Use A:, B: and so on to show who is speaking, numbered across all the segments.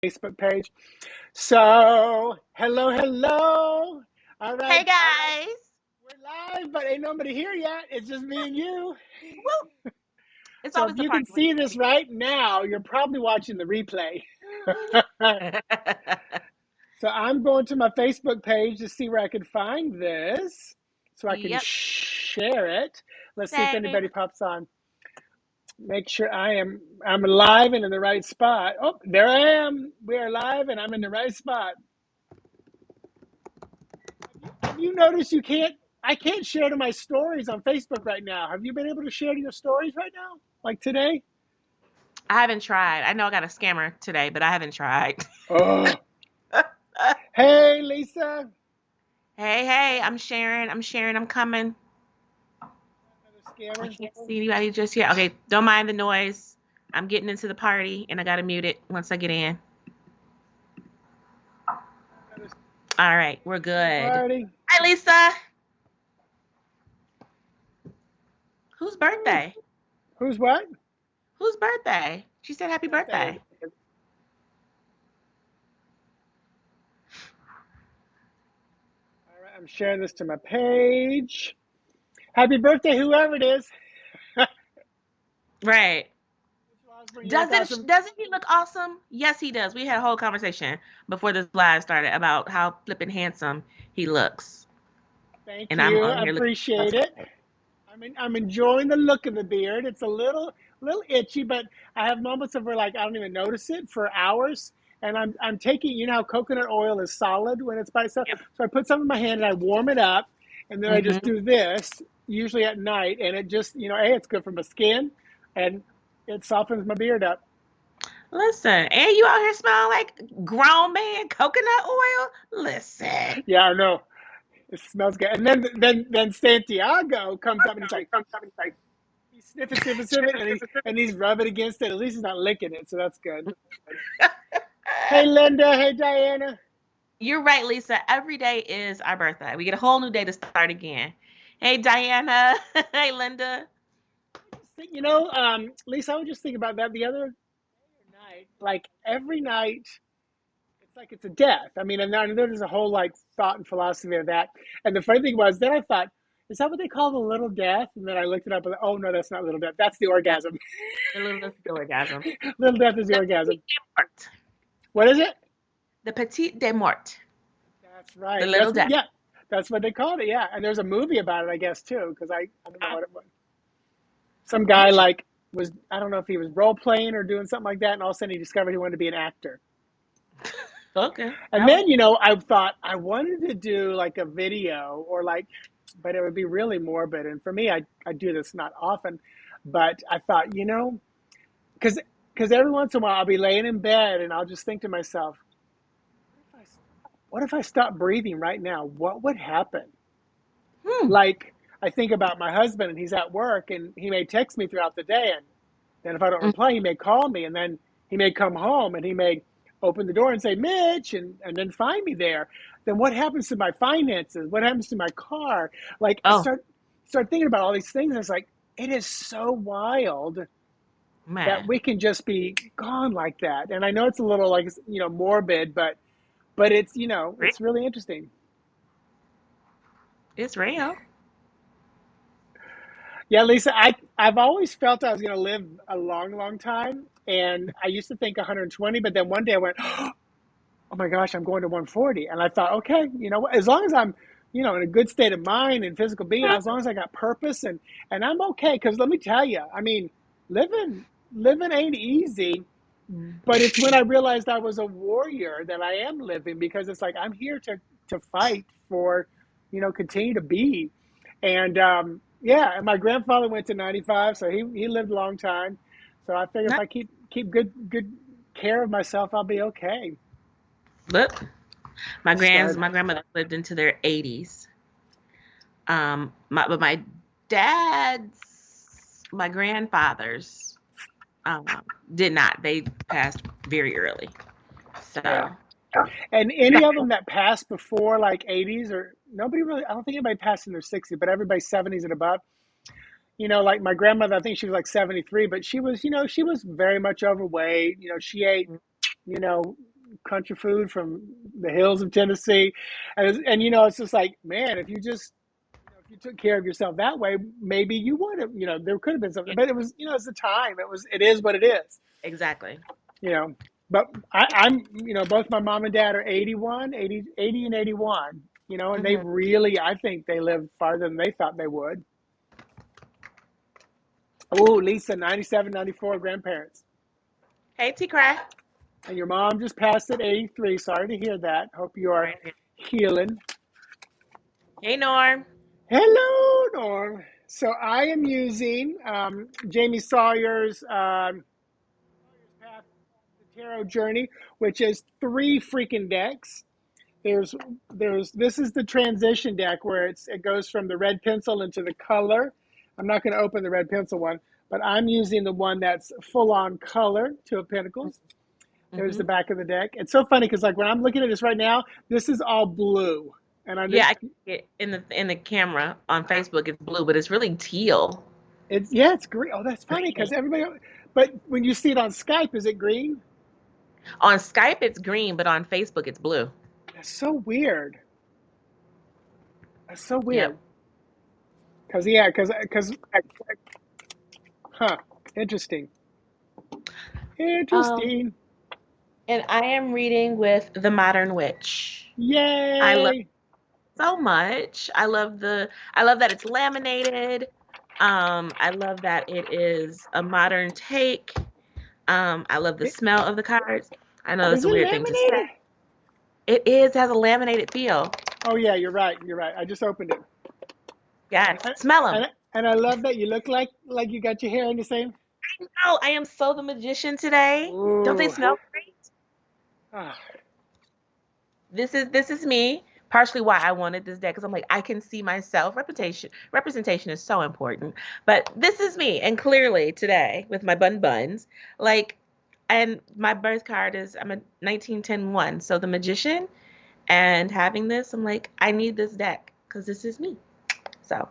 A: Facebook page. So, hello, hello. All right,
B: Hey guys.
A: we're live, but ain't nobody here yet. It's just me and you.
B: Woo. It's
A: So, if
B: always the
A: you can
B: party when
A: see
B: it's
A: this right now, you're probably watching the replay.
B: me.
A: So, I'm going to my Facebook page to see where I can find this so I can
B: Yep.
A: share it. Let's see if
B: Same.
A: anybody pops on. Make sure I'm live and in the right spot. Oh, there I am. We are live and I'm in the right spot. Have you noticed I can't share to my stories on Facebook right now. Have you been able to share to your stories right now? Like today?
B: I haven't tried. I know I got a scammer today, but I haven't tried.
A: Oh, hey Lisa.
B: Hey, I'm sharing. I'm coming.
A: Another
B: I
A: scammer.
B: can't see anybody just yet. Okay, don't mind the noise. I'm getting into the party and I gotta mute it once I get in.
A: Another
B: All right, we're
A: to the
B: good.
A: party.
B: Hi Lisa. Whose
A: Woo.
B: birthday?
A: Who's what?
B: Whose birthday? She said happy
A: Birthday.
B: birthday.
A: All right, I'm sharing this to my page. Happy birthday, whoever it is.
B: Right.
A: Osborn, you look
B: Doesn't
A: awesome.
B: doesn't he look awesome? Yes, he does. We had a whole conversation before this live started about how flippin' handsome he looks,
A: Thank
B: and I'm
A: you.
B: on
A: I
B: here looking
A: appreciate
B: awesome.
A: it. I'm enjoying the look of the beard. It's a little itchy, but I have moments of where like I don't even notice it for hours. And I'm taking, you know how coconut oil is solid when it's by itself.
B: Yep.
A: So I put some in my hand and I warm it up, and then I just
B: Hmm.
A: do this usually at night, and it just it's good for my skin, and it softens my beard up.
B: Listen, and you out here smelling like grown man coconut oil. Listen.
A: Yeah, I know it smells good. And then Santiago comes up and he's sniffing, and he's rubbing against it. At least he's not licking it, so that's good. Hey Linda, hey Diana.
B: You're right, Lisa. Every day is our birthday. We get a whole new day to start again. Hey, Diana. Hey, Linda.
A: Lisa, I was just thinking about that the other night. Like every night, it's like it's a death. I mean, and there's a whole like thought and philosophy of that. And the funny thing was, then I thought, is that what they call the little death? And then I looked it up, and oh no, that's not little death. That's the
B: No,
A: orgasm.
B: the little orgasm.
A: Little death is the
B: The
A: orgasm.
B: petite de mort.
A: What is it?
B: The petite de mort.
A: That's
B: The
A: right.
B: little death.
A: Yeah, that's what they called it. Yeah, and there's a movie about it, I guess too, because I don't know what it was. Some guy
B: Interesting.
A: like was I don't know if he was role playing or doing something like that, and all of a sudden he discovered he wanted to be an actor.
B: Okay.
A: And
B: That was
A: then I thought I wanted to do like a video or like, but it would be really morbid. And for me, I do this not often, but I thought because every once in a while I'll be laying in bed and I'll just think to myself, what if what if I stop breathing right now? What would happen?
B: hmm.
A: Like I think about my husband and he's at work and he may text me throughout the day, and then if I don't
B: Mm.
A: reply, he may call me, and then he may come home and he may open the door and say, Mitch, and then find me there. Then what happens to my finances? What happens to my car? Like I
B: Oh,
A: start thinking about all these things. It's like it is so wild that
B: man.
A: we can just be gone like that. And I know it's a little like morbid, but it's
B: Real.
A: it's really interesting.
B: It's real.
A: Yeah, Lisa, I've always felt I was going to live a long, long time, and I used to think 120, but then one day I went, oh my gosh, I'm going to 140, and I thought, okay, as long as I'm, in a good state of mind and physical being, as long as I got purpose and I'm okay, because let me tell you, I mean, living ain't easy, but it's when I realized I was a warrior that I am living, because it's like I'm here to fight for, continue to be. And yeah, and my grandfather went to 95, so he lived a long time. So I figure if
B: No,
A: I keep good care of myself, I'll be okay.
B: look,
A: Start.
B: my grandmother lived into their 80s. But my grandfathers, um, did not. They passed very early.
A: Yeah.
B: So,
A: And any of them that passed before like 80s, or nobody really, I don't think anybody passed in their 60s, but everybody 70s and above. Like my grandmother, I think she was like 73, but she was very much overweight. She ate. you know, country food from the hills of Tennessee, and it's just like, man, if you just if you took care of yourself that way, maybe you would have, there could have been something,
B: Yeah,
A: but it's the time. It is what it is,
B: exactly.
A: you know. But I'm, both my mom and dad are 81, 80, 80 and 81, and they
B: Hmm.
A: really, I think they lived farther than they thought they would. Oh, Lisa, 97, 94 grandparents.
B: Hey, T. Cry.
A: And your mom just passed at 83. Sorry to hear that. Hope you are
B: Right here.
A: healing.
B: Hey, Norm.
A: Hello, Norm. So I am using Jamie Sawyer's Path, the Tarot Journey, which is three freaking decks. There's this is the transition deck where it goes from the red pencil into the color. I'm not going to open the red pencil one, but I'm using the one that's full on color, Two of Pentacles. There's
B: Hmm.
A: the back of the deck. It's so funny because like when I'm looking at this right now, this is all blue, and I
B: Yeah, I can see it in the camera on Facebook. It's blue, but it's really teal.
A: it's green. Oh, that's funny because
B: Green.
A: everybody. But when you see it on Skype, is it green?
B: On Skype, it's green, but on Facebook, it's blue.
A: That's so weird. That's so
B: Yep.
A: weird. Because huh? Interesting.
B: Um,
A: Interesting.
B: and I am reading with The Modern Witch. I love
A: Yay!
B: it so much. I love that it's laminated. I love that it is a modern take. I love the
A: It,
B: smell of the cards. I know that's
A: is
B: a
A: it
B: weird thing to say.
A: laminated?
B: Has a laminated feel.
A: Oh yeah, you're right. You're right. I just opened it.
B: Yes,
A: And
B: smell them.
A: and I love that you look like you got your hair in the same.
B: Oh, I am so the magician today. Don't they
A: Ooh.
B: smell great?
A: Ah,
B: This is me. Partially why I wanted this deck because I'm like I can see myself. Representation is so important. But this is me, and clearly today with my buns, like, and my birth card is I'm a 1910 1. So the magician, and having this, I'm like I need this deck because this is me. So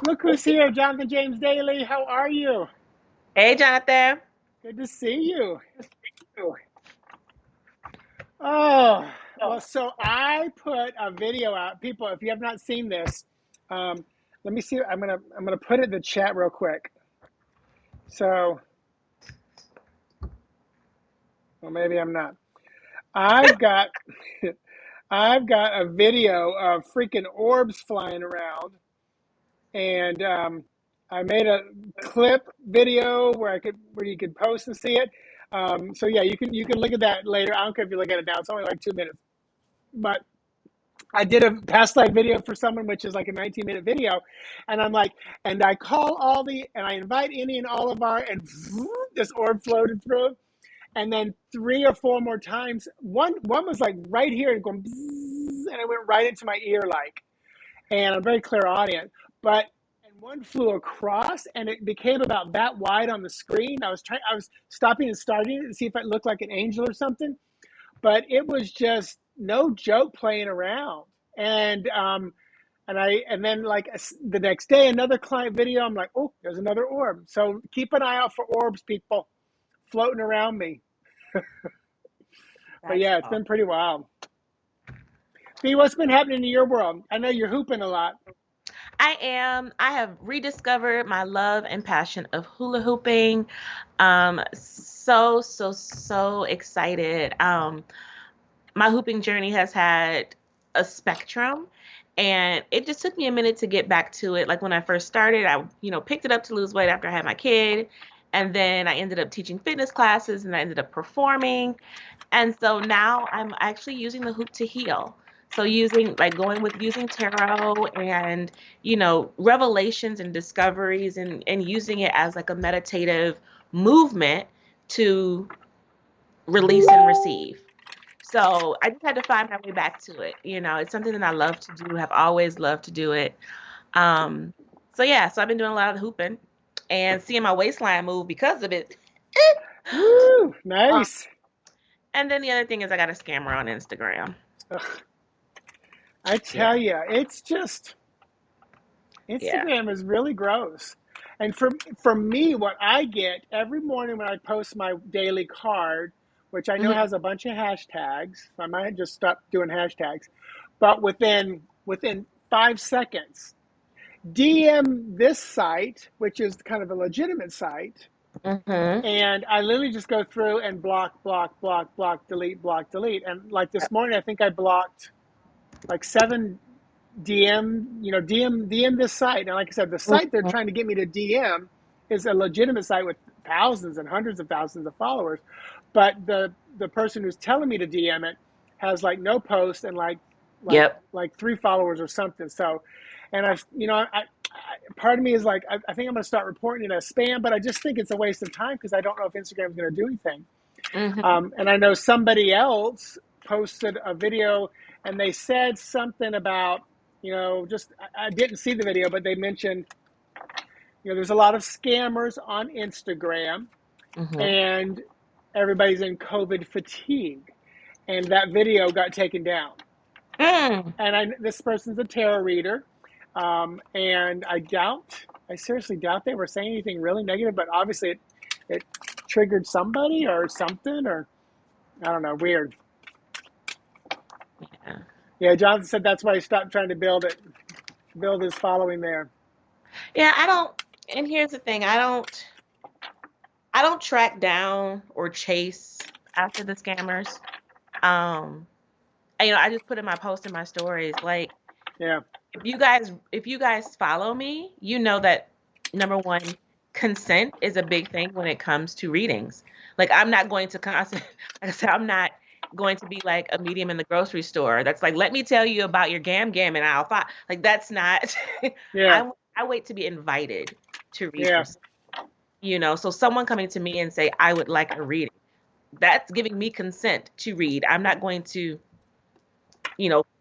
A: look
B: we'll
A: who's
B: see.
A: here, Jonathan James Daly. How are you?
B: Hey, Jonathan.
A: Good to see you. Oh, well, so I put a video out. People, if you have not seen this, um, let me see. I'm gonna put it in the chat real quick. So, well, maybe I'm not. I've got I've got a video of freaking orbs flying around, and I made a clip video where you could post and see it. So yeah, you can look at that later. I don't care if you look at it now; it's only like 2 minutes. But I did a past life video for someone, which is like a 19-minute video, and I'm like, and I call and I invite any and all of and this orb floated through, and then three or four more times. One was like right here and going, and it went right into my ear, like, and I'm very clairaudient, but. And one flew across, and it became about that wide on the screen. I was stopping and starting it to see if it looked like an angel or something, but it was just no joke playing around. And then like the next day, another client video. I'm like, oh, there's another orb. So keep an eye out for orbs, people, floating around me. But
B: That's
A: yeah, it's
B: all.
A: been pretty wild. B, what's been happening in your world? I know you're hooping a lot.
B: I am. I have rediscovered my love and passion of hula hooping. So excited. My hooping journey has had a spectrum, and it just took me a minute to get back to it. Like when I first started, I, picked it up to lose weight after I had my kid, and then I ended up teaching fitness classes, and I ended up performing. And so now I'm actually using the hoop to heal. So using tarot and, revelations and discoveries and using it as like a meditative movement to release and receive. So I just had to find my way back to it. It's something that I love to do, have always loved to do it. Um, so yeah, so I've been doing a lot of the hooping and seeing my waistline move because of it.
A: Woo,
B: Um,
A: nice.
B: and then the other thing is I got a scammer on Instagram.
A: Ugh, I
B: Yeah.
A: tell you, it's just
B: Yeah.
A: Instagram is really gross. And for me, what I get every morning when I post my daily card, which I know
B: Mhm.
A: has a bunch of hashtags. I might just stop doing hashtags. But within 5 seconds, DM this site, which is kind of a legitimate site,
B: Mhm.
A: and I literally just go through and block, block, block, block, delete, block, delete. And like this morning, I think I blocked like 7 DM, DM this site. And like I said, the site they're
B: Mhm.
A: trying to get me to DM is a legitimate site with thousands and hundreds of thousands of followers. But the person who's telling me to DM it has like no post and like
B: Yep.
A: like 3 followers or something. So, and part of me is like, I think I'm going to start reporting it as spam, but I just think it's a waste of time because I don't know if Instagram's going to do anything.
B: Mhm.
A: And I know somebody else posted a video and they said something about, just I didn't see the video, but they mentioned, there's a lot of scammers on Instagram
B: Mhm.
A: and everybody's in COVID fatigue. And that video got taken down.
B: Mm.
A: And this person's a tarot reader. And I seriously doubt they were saying anything really negative, but obviously it triggered somebody or something, or I don't know, weird.
B: Yeah.
A: Yeah, Jonathan said that's why he stopped trying to build his following there.
B: Yeah, I don't, and here's the thing, I don't track down or chase after the scammers. Um, I just put in my post in my stories, like,
A: Yeah,
B: if you guys follow me, you know that number one, consent is a big thing when it comes to readings. Like I'm not going to like I said, I'm not going to be like a medium in the grocery store. That's like, let me tell you about your gam and I'll find like that's not
A: yeah,
B: I wait to be invited to read
A: yeah,
B: for so someone coming to me and say, I would like a reading. That's giving me consent to read. I'm not going to,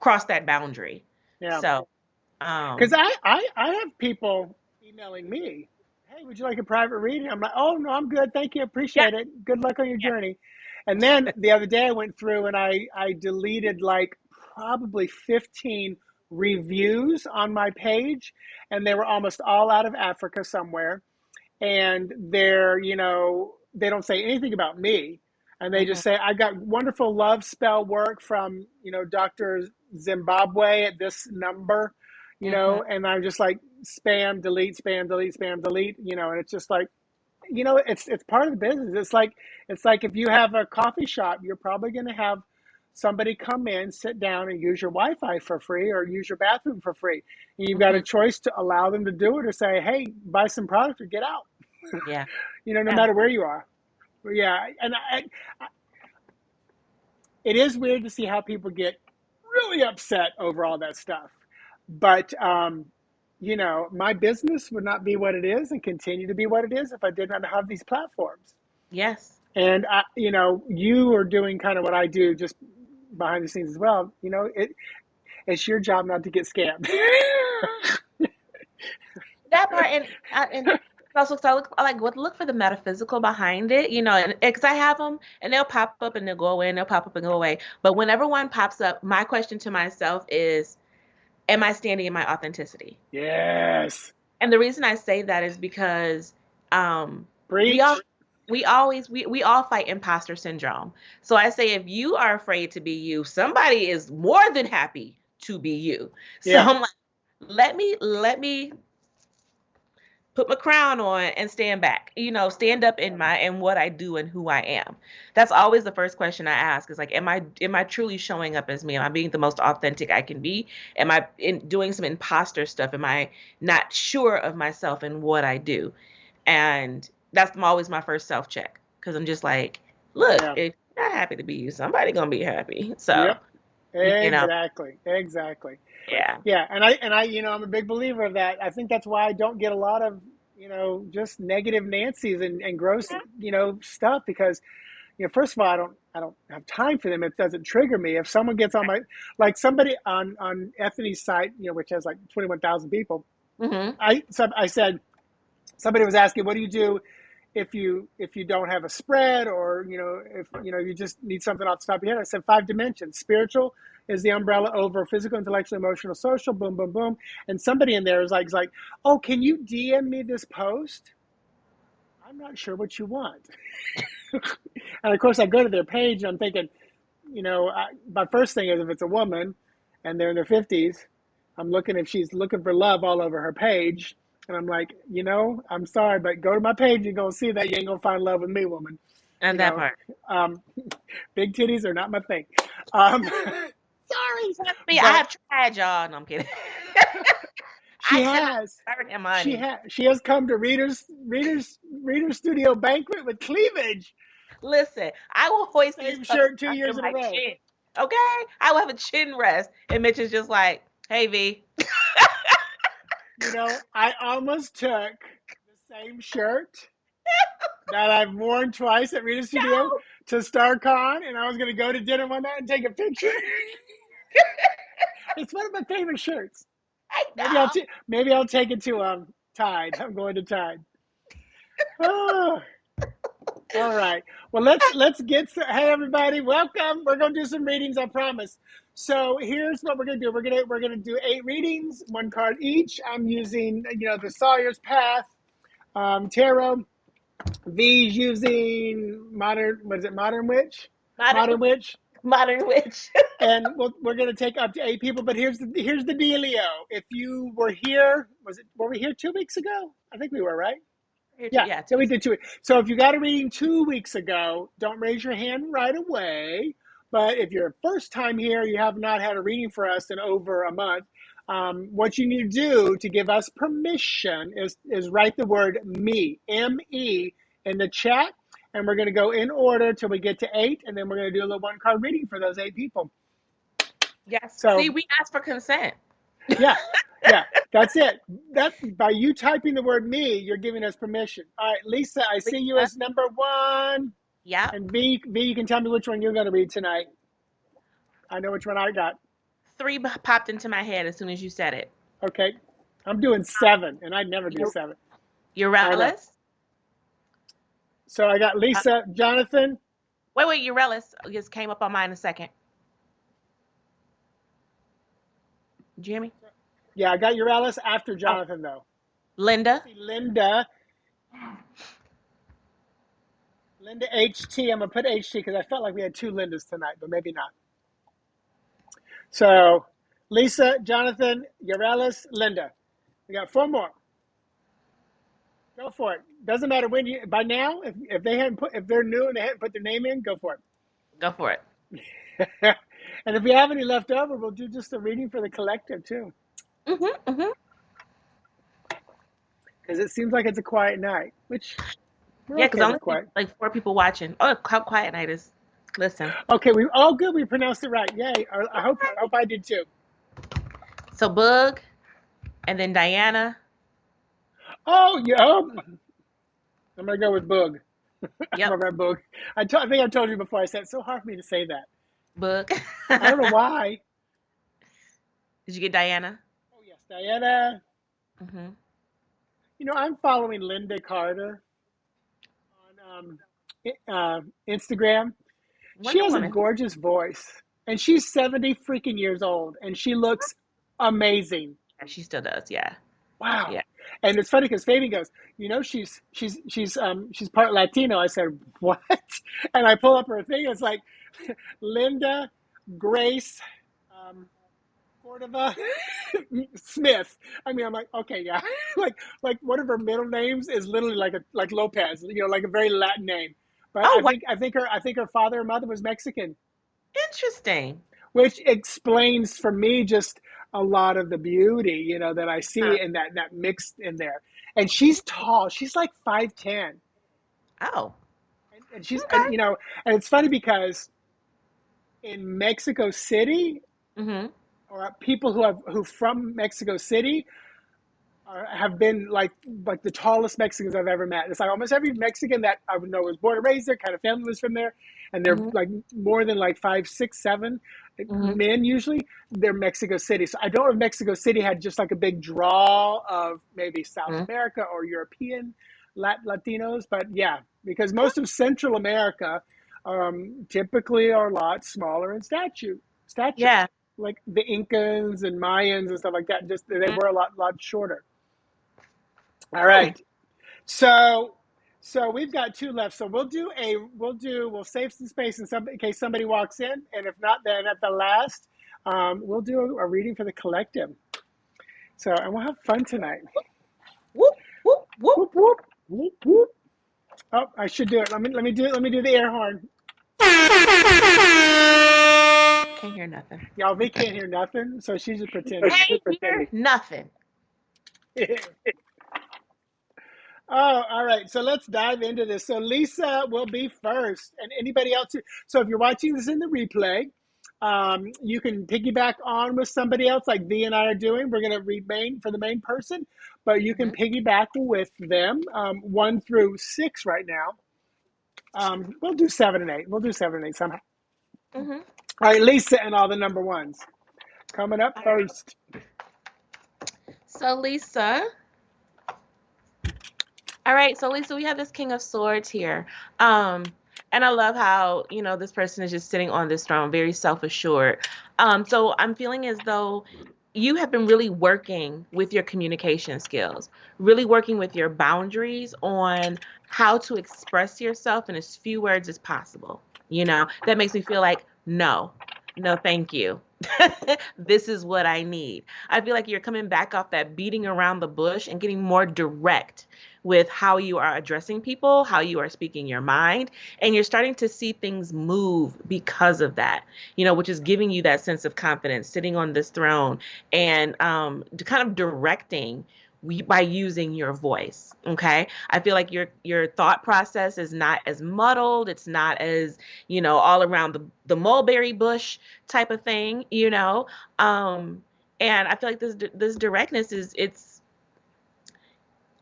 B: cross that boundary.
A: yeah.
B: So,
A: Because
B: um,
A: I have people emailing me, hey, would you like a private reading? I'm like, oh no, I'm good, thank you,
B: yeah,
A: appreciate it. Good luck on your journey. And then the other day I went through and I deleted like probably 15 reviews on my page, and they were almost all out of Africa somewhere, and they don't say anything about me, and they
B: mhm,
A: just say I got wonderful love spell work from Dr. Zimbabwe at this number,
B: mhm,
A: and I'm just like spam delete, spam delete, spam delete, and it's just like, it's part of the business. It's like if you have a coffee shop, you're probably going to have somebody come in, sit down, and use your Wi-Fi for free or use your bathroom for free, and you've got a
B: mhm.
A: choice to allow them to do it or say, hey, buy some product or get out.
B: Yeah,
A: No
B: yeah,
A: matter where you are. Yeah, and it is weird to see how people get really upset over all that stuff. But my business would not be what it is and continue to be what it is if I did not have these platforms.
B: yes.
A: And you are doing kind of what I do, just behind the scenes as well. It's your job not to get scammed.
B: That part and also, so I look for the metaphysical behind it, and because I have them and they'll pop up and they'll go away and they'll pop up and go away. But whenever one pops up, my question to myself is, am I standing in my authenticity?
A: Yes.
B: And the reason I say that is because we all
A: Breach.
B: we all fight imposter syndrome. So I say if you are afraid to be you, somebody is more than happy to be you. So
A: Yeah.
B: I'm like, let me put my crown on and stand back. Stand up in what I do and who I am. That's always the first question I ask is like, am I truly showing up as me? Am I being the most authentic I can be? Am I doing some imposter stuff? Am I not sure of myself and what I do? And that's always my first self check because I'm just like, look,
A: Yeah.
B: if you're not happy to be you, somebody gonna be happy. So,
A: Yep.
B: you know,
A: Exactly. Exactly.
B: yeah.
A: Yeah, and I, I'm a big believer of that. I think that's why I don't get a lot of, just negative Nancy's and gross, stuff because, first of all, I don't have time for them. It doesn't trigger me. If someone gets on my, like somebody on Ethany's site, which has like 21,000 people,
B: Mm-hmm.
A: I said somebody was asking, what do you do if you don't have a spread, or if you just need something off the top of your head? I said 5 dimensions. Spiritual is the umbrella over physical, intellectual, emotional, social. Boom, boom, boom. And somebody in there is like, oh, can you DM me this post? I'm not sure what you want. And of course, I go to their page and I'm thinking, my first thing is if it's a woman and they're in their 50s, I'm looking if she's looking for love all over her page. And I'm like, I'm sorry, but go to my page and go see that. You ain't going to find love with me, woman. You
B: And that
A: know,
B: part.
A: um, big titties are not my thing. Um, sorry,
B: Trust me, I
A: but
B: have tried, y'all. No, I'm kidding.
A: she
B: I cannot
A: has.
B: earn him money.
A: She has come to Reader's Studio Banquet with cleavage.
B: Listen, I will hoist these
A: Same
B: puppies
A: shirt two
B: under
A: years in a
B: my
A: row.
B: chin. Okay? I will have a chin rest. And Mitch is just like, hey, V.
A: I almost took the same shirt that I've worn twice at Rita Studio
B: No,
A: to StarCon, and I was going to go to dinner one night and take a picture. It's one of my favorite shirts.
B: I
A: Maybe I'll
B: know.
A: maybe I'll take it to Tide. I'm going to Tide. Oh, all right. Well, let's get. Hey, everybody, welcome. We're going to do some readings. I promise. So here's what we're gonna do. We're gonna do 8 readings, 1 card each. I'm using the Sawyer's Path tarot. V's using modern. What is it? Modern Witch.
B: Modern,
A: Modern Witch.
B: modern witch.
A: And we're going to take up to 8 people. But here's the dealio. If you were here, were we here 2 weeks ago? I think we were, right?
B: Here too,
A: Yeah,
B: yeah,
A: yeah,
B: 2
A: we
B: weeks.
A: did 2 weeks. So if you got a reading 2 weeks ago, don't raise your hand right away. But if you're first time here, you have not had a reading for us in over a month. What you need to do to give us permission is write the word me, M-E, in the chat. And we're going to go in order till we get to 8. And then we're going to do a little 1 card reading for those 8 people.
B: Yes. See,
A: So
B: we asked for consent.
A: yeah, yeah, that's it. That by you typing the word me, you're giving us permission. All right, Lisa, I see you
B: Lisa.
A: as number 1.
B: Yep.
A: And V, you can tell me which one you're going to read tonight. I know which one I got.
B: 3 popped into my head as soon as you said it.
A: Okay, I'm doing 7, and I never do 7. I know.
B: Urellus.
A: So I got
B: Uh,
A: Lisa, Jonathan.
B: wait, Urellus just came up on mine a second. Did you hear me?
A: Yeah, I got Urellus after
B: Oh,
A: Jonathan, though. I
B: Linda.
A: see Linda. Linda HT. I'm going to put HT because I felt like we had 2 Lindas tonight, but maybe not. So Lisa, Jonathan, Urellus, Linda. We got 4 more. Go for it. Doesn't matter when you. By now, if they hadn't put, if they're new and they hadn't put their name in, go for
B: Go for it.
A: it. And if we have any left over, we'll do just a reading for the collective too,
B: Mm-hmm.
A: because it seems like it's a quiet night, which we're
B: Yeah, because
A: okay
B: I
A: with
B: only see
A: quiet.
B: like 4 people watching. Oh, how quiet night is. Listen.
A: Okay, we all good. We pronounced it right. Yay! I hope I did too.
B: So Bug, and then Diana.
A: Oh yeah. I'm gonna go with Boog. I'm
B: Yep,
A: gonna go Boog. I think I told you before. I said it's so hard for me to say that.
B: Bug.
A: I don't know why.
B: Did you get Diana?
A: Oh yes, Diana.
B: Hmm.
A: I'm following Linda Carter on Instagram. She
B: Wonder
A: has a
B: Woman.
A: gorgeous voice, and she's 70 freaking years old, and she looks amazing.
B: Yeah, she still does. Yeah,
A: Wow.
B: yeah.
A: And it's funny because Fabian goes, she's part Latino. I said, what? And I pull up her thing. It's like Linda Grace um, Cordova Smith. I mean, I'm like, okay, yeah. like one of her middle names is literally like Lopez, like a very Latin name. But
B: Oh,
A: I
B: wow.
A: think her father and mother was Mexican,
B: Interesting.
A: which explains for me just a lot of the beauty, that I
B: Huh.
A: see in that mixed in there. And she's tall. She's like 5'10".
B: Oh,
A: And she's
B: okay.
A: and it's funny because in Mexico City,
B: Hmm.
A: or people who from Mexico City have been like the tallest Mexicans I've ever met. It's like almost every Mexican that I would know was born and raised there, kind of family was from there, and they're
B: Hmm.
A: like more than like 5, 6, 7
B: Hmm.
A: men usually. They're Mexico City. So I don't know if Mexico City had just like a big draw of maybe South
B: Hmm.
A: America or European Latinos, but yeah, because most of Central America typically are a lot smaller in stature,
B: Yeah.
A: like the Incans and Mayans and stuff like that. Just they were a lot shorter. All
B: Hmm.
A: right. So So we've got two left. So we'll save some space in case somebody walks in, and if not, then at the last, we'll do a reading for the collective. So and we'll have fun tonight.
B: Whoop, whoop, whoop.
A: Whoop whoop whoop whoop. Oh, I should do it. Let me do it. Let me do the air horn.
B: Can't hear nothing.
A: Y'all, we can't hear nothing, so she's just pretending.
B: Can't hear nothing.
A: Oh, all right. So let's dive into this. So Lisa will be first, and anybody else. So if you're watching this in the replay, you can piggyback on with somebody else, like V and I are doing. We're going to remain for the main person, but you can piggyback with them. 1 through 6 right now. We'll do 7 and 8. We'll do 7 and 8 somehow. All right, Lisa and all the number ones coming up first.
B: So Lisa. All right, so Lisa, we have this King of Swords here. And I love how, this person is just sitting on this throne, very self-assured. So I'm feeling as though you have been really working with your communication skills, really working with your boundaries on how to express yourself in as few words as possible. That makes me feel like, no, thank you. This is what I need. I feel like you're coming back off that beating around the bush and getting more direct with how you are addressing people, how you are speaking your mind, and you're starting to see things move because of that, which is giving you that sense of confidence, sitting on this throne and kind of directing by using your voice. Okay. I feel like your thought process is not as muddled. It's not as, all around the mulberry bush type of thing, and I feel like this directness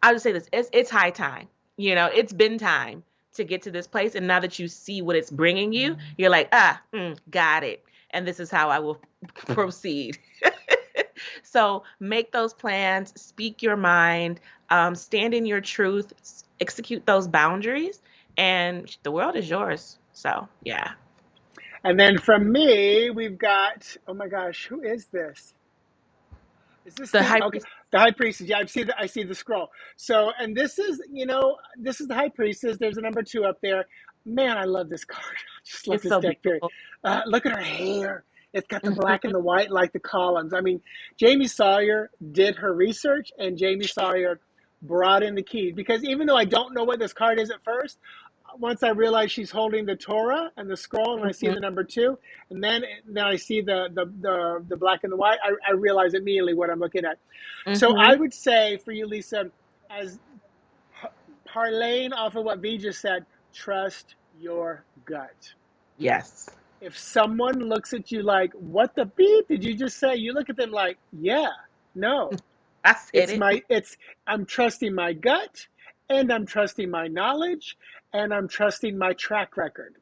B: I'll just say this, it's high time, it's been time to get to this place. And now that you see what it's bringing you, you're like, got it. And this is how I will proceed. So make those plans, speak your mind, stand in your truth, execute those boundaries, and the world is yours. So, yeah.
A: And then from me, we've got, oh my gosh, who is this? Is this
B: The
A: the
B: high
A: okay?
B: priest.
A: The high priestess. Yeah, I see the scroll. So, and this is, this is the high priestess. There's a number 2 up there. Man, I love this card. I just love
B: It's
A: this
B: so
A: deck. Period.
B: beautiful.
A: Look at her hair. It's got the black and
B: Mhm.
A: the white like the columns. I mean, Jamie Sawyer did her research, and Jamie Sawyer brought in the keys because even though I don't know what this card is at first, once I realize she's holding the Torah and the scroll, and I see
B: Mhm.
A: the number 2, and then I see the black and the white, I realize immediately what I'm looking at. So I
B: Mhm.
A: would say for you, Lisa, as parlaying off of what V just said, trust your gut.
B: Yes.
A: If someone looks at you like, "What the beep did you just say?" You look at them like, "Yeah, no,
B: I said it.
A: I'm trusting my gut, and I'm trusting my knowledge, and I'm trusting my track record.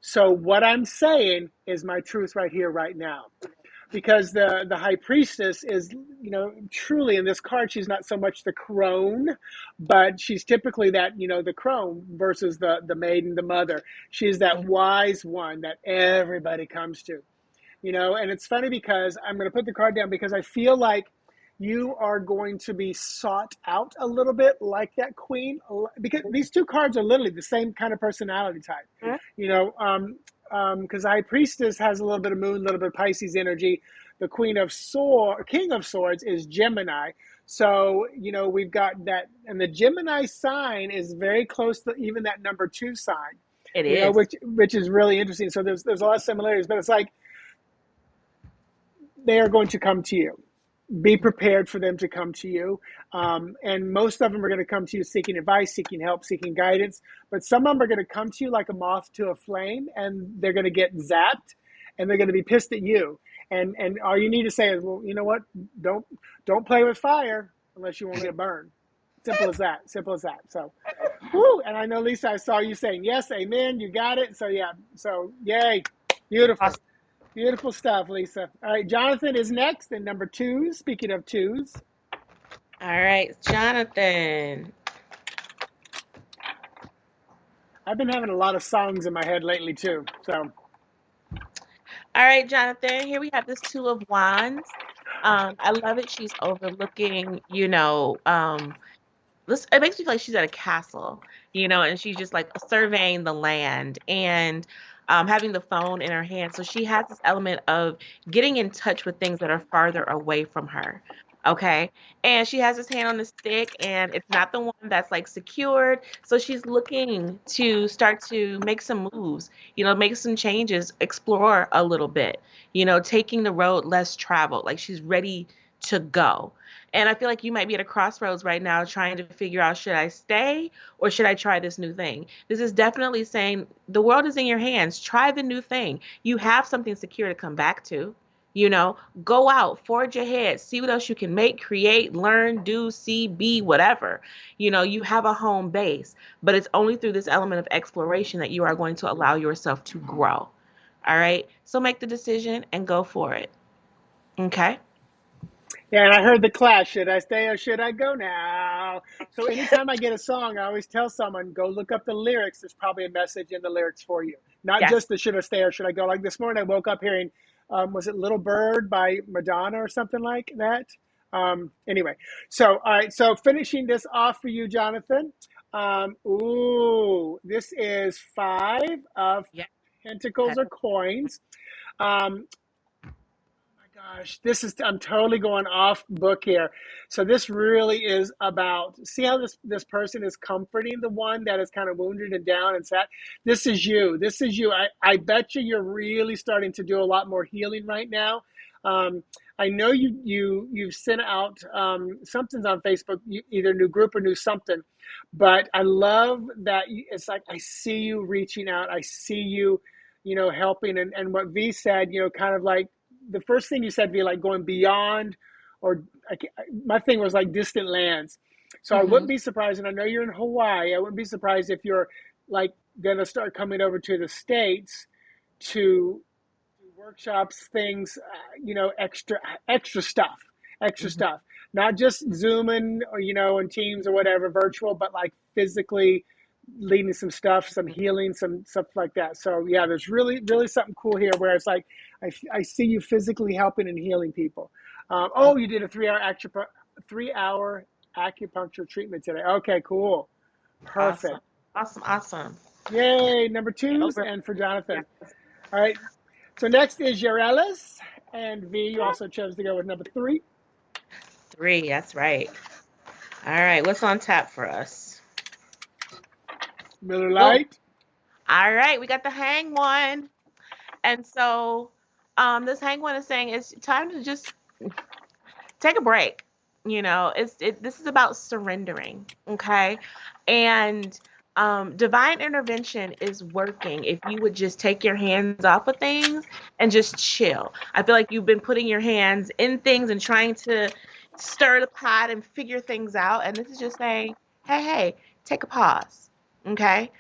A: So what I'm saying is my truth right here, right now. Because the high priestess is, truly in this card, she's not so much the crone, but she's typically that, the crone versus the maiden, the mother. She's that wise one that everybody comes to, and it's funny because I'm going to put the card down because I feel like you are going to be sought out a little bit like that queen, because these two cards are literally the same kind of personality type,
B: Mhm.
A: because the high priestess has a little bit of moon, a little bit of Pisces energy. The king of swords is Gemini. So, we've got that, and the Gemini sign is very close to even that number 2 sign,
B: It is.
A: which is really interesting. So there's a lot of similarities, but it's like they are going to come to you. Be prepared for them to come to you. And most of them are going to come to you seeking advice, seeking help, seeking guidance. But some of them are going to come to you like a moth to a flame, and they're going to get zapped, and they're going to be pissed at you. And all you need to say is, well, you know what? Don't play with fire unless you won't get burned. Simple as that. Simple as that. So, whoo! And I know, Lisa, I saw you saying yes, amen. You got it. So yeah. So yay, beautiful.
B: Awesome.
A: Beautiful stuff, Lisa. All right, Jonathan is next in number 2. Speaking of 2s,
B: All right, Jonathan.
A: I've been having a lot of songs in my head lately too. So,
B: All right, Jonathan. Here we have this Two of Wands. I love it. She's overlooking, this, it makes me feel like she's at a castle, and she's just like surveying the land and having the phone in her hand. So she has this element of getting in touch with things that are farther away from her. Okay. And she has this hand on the stick, and it's not the one that's like secured. So she's looking to start to make some moves, make some changes, explore a little bit, taking the road less traveled. Like she's ready to go. And I feel like you might be at a crossroads right now trying to figure out, should I stay or should I try this new thing? This is definitely saying the world is in your hands. Try the new thing. You have something secure to come back to. Go out, forge ahead, see what else you can make, create, learn, do, see, be, whatever. You have a home base, but it's only through this element of exploration that you are going to allow yourself to grow. All right. So make the decision and go for it. Okay.
A: Yeah, and I heard the clash. Should I stay or should I go now? So anytime I get a song, I always tell someone, go look up the lyrics. There's probably a message in the lyrics for you. Not
B: Yes.
A: just the should I stay or should I go. Like this morning, I woke up hearing, was it Little Bird by Madonna or something like that? Anyway, so all right. So finishing this off for you, Jonathan. This is 5 of
B: Yeah.
A: Pentacles or coins. Um, Gosh, I'm totally going off book here. So this really is about, see how this person is comforting the one that is kind of wounded and down and sad. This is you. This is you. I bet you're really starting to do a lot more healing right now. Um, I know you've sent out something's on Facebook, either new group or new something, but I love that it's like I see you reaching out. I see you, helping, and what V said, kind of like the first thing you said be like going beyond, or my thing was like distant lands. So I
B: Mm-hmm.
A: wouldn't be surprised, and I know you're in Hawaii. I wouldn't be surprised if you're like going to start coming over to the States to do workshops, things, extra stuff, extra
B: Mm-hmm.
A: stuff. Not just Zooming or and Teams or whatever, virtual, but like physically leading some stuff, some healing, some stuff like that. So yeah, there's really, really something cool here where it's like I see you physically helping and healing people. You did a 3 hour acupuncture treatment today. Okay, cool,
B: Awesome.
A: perfect.
B: Awesome. Awesome.
A: Yay, number
B: Yeah,
A: twos,
B: over.
A: and for
B: Yeah.
A: Jonathan. All right, so next is Yarelis, and V. You also chose to go with number three.
B: 3. That's right. All right. What's on tap for us?
A: Miller
B: Boom.
A: Lite.
B: All right. We got the hang one. And so this hang one is saying it's time to just take a break. This is about surrendering, okay? And divine intervention is working if you would just take your hands off of things and just chill. I feel like you've been putting your hands in things and trying to stir the pot and figure things out. And this is just saying, hey, take a pause, okay?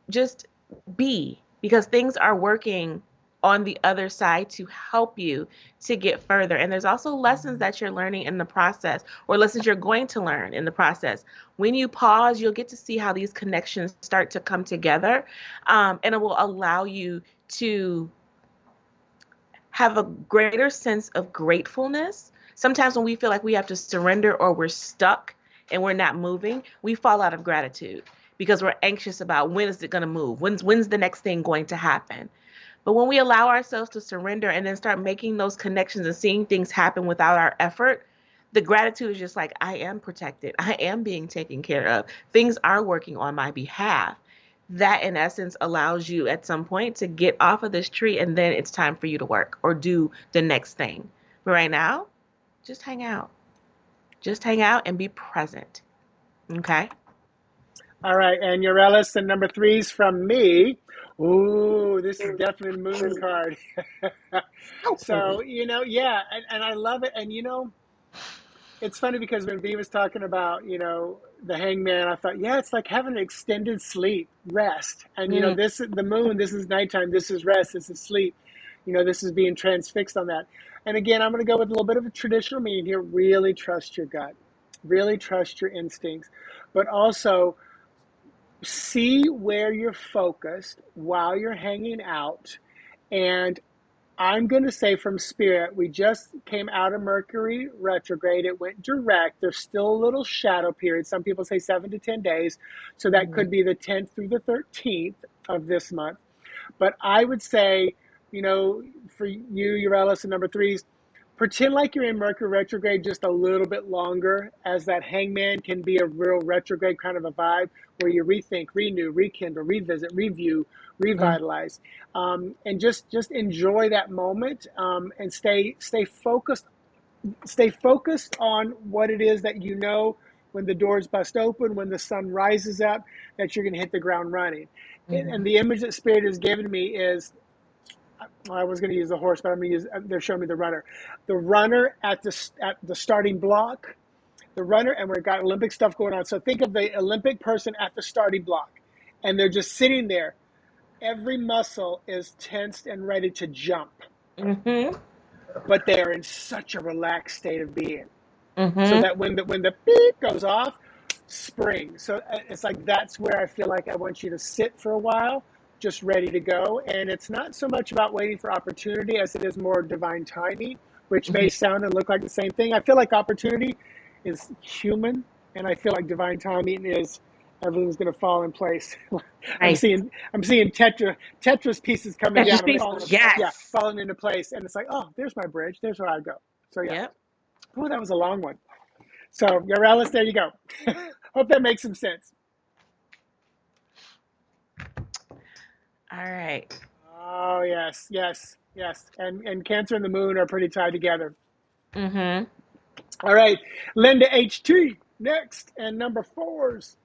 B: Just be, because things are working on the other side to help you to get further. And there's also lessons that you're learning in the process, or lessons you're going to learn in the process. When you pause, you'll get to see how these connections start to come together, and it will allow you to have a greater sense of gratefulness. Sometimes when we feel like we have to surrender or we're stuck and we're not moving, we fall out of gratitude because we're anxious about when is it going to move? When's the next thing going to happen? But when we allow ourselves to surrender and then start making those connections and seeing things happen without our effort, the gratitude is just like, I am protected. I am being taken care of. Things are working on my behalf. That, in essence, allows you at some point to get off of this tree, and then it's time for you to work or do the next thing. But right now, just hang out. Just hang out and be present. Okay?
A: All right, and Yarelis, and number three's from me. Ooh, this is definitely a moon card.
B: So
A: So,
B: pretty.
A: yeah, and I love it. And, it's funny because when V was talking about, the hangman, I thought, yeah, it's like having an extended sleep, rest. And,
B: Mm,
A: the moon, this is nighttime, this is rest, this is sleep. This is being transfixed on that. And again, I'm going to go with a little bit of a traditional meaning here. Really trust your gut, really trust your instincts, but also see where you're focused while you're hanging out. And I'm going to say from Spirit, we just came out of Mercury retrograde. It went direct. There's still a little shadow period. Some people say 7 to 10 days. So that
B: Mhm.
A: could be the 10th through the 13th of this month. But I would say, for you, Urellus, and number threes, pretend like you're in Mercury retrograde just a little bit longer, as that hangman can be a real retrograde kind of a vibe where you rethink, renew, rekindle, revisit, review,
B: Mm.
A: revitalize, and just enjoy that moment, and stay focused on what it is that when the doors bust open, when the sun rises up, that you're going to hit the ground running. And
B: Mhm.
A: the image that Spirit has given me is, I was going to use the horse, but I'm going to use. They're showing me the runner. The runner at the starting block. The runner, and we've got Olympic stuff going on. So think of the Olympic person at the starting block, and they're just sitting there. Every muscle is tensed and ready to jump,
B: Mhm.
A: but they are in such a relaxed state of being, so
B: Mhm.
A: that when the beep goes off, spring. So it's like that's where I feel like I want you to sit for a while, just ready to go. And it's not so much about waiting for opportunity as it is more divine timing, which may
B: Mhm.
A: sound and look like the same thing. I feel like opportunity is human, and I feel like divine timing is everything's going to fall in place. I'm
B: Nice.
A: seeing I'm seeing Tetris pieces coming
B: Tetris
A: down and
B: piece.
A: falling, yeah,
B: Yes.
A: falling into place, and it's like, oh, there's my bridge. There's where I go. So yeah.
B: Yep.
A: Oh, that was a long one. So, Yorellis, there you go. Hope that makes some sense.
B: All right.
A: Oh, yes, yes, yes. And Cancer and the Moon are pretty tied together.
B: Mhm.
A: All right, Linda HT next, and number fours.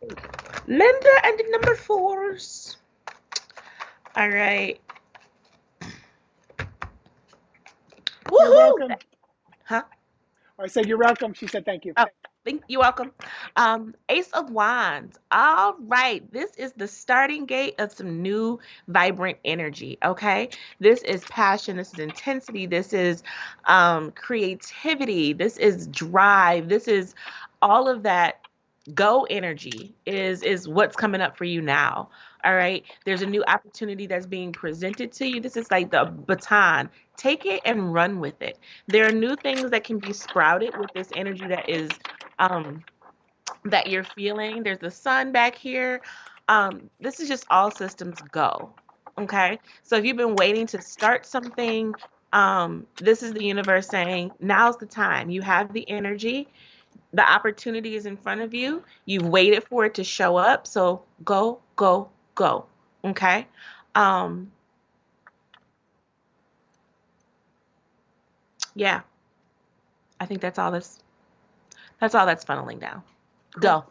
B: Linda and the number fours. All right.
A: You're
B: Woohoo!
A: welcome.
B: Huh?
A: I said you're welcome. She said thank you.
B: Oh, you're welcome. Ace of Wands. All right. This is the starting gate of some new vibrant energy. Okay. This is passion. This is intensity. This is creativity. This is drive. This is all of that go energy is what's coming up for you now. All right. There's a new opportunity that's being presented to you. This is like the baton. Take it and run with it. There are new things that can be sprouted with this energy um that you're feeling. There's the sun back here. This is just all systems go. Okay. So if you've been waiting to start something, this is the universe saying, now's the time. You have the energy, the opportunity is in front of you. You've waited for it to show up. So go, go, go. Okay. Um, yeah, I think that's all that's funneling down.
A: Cool.
B: Go.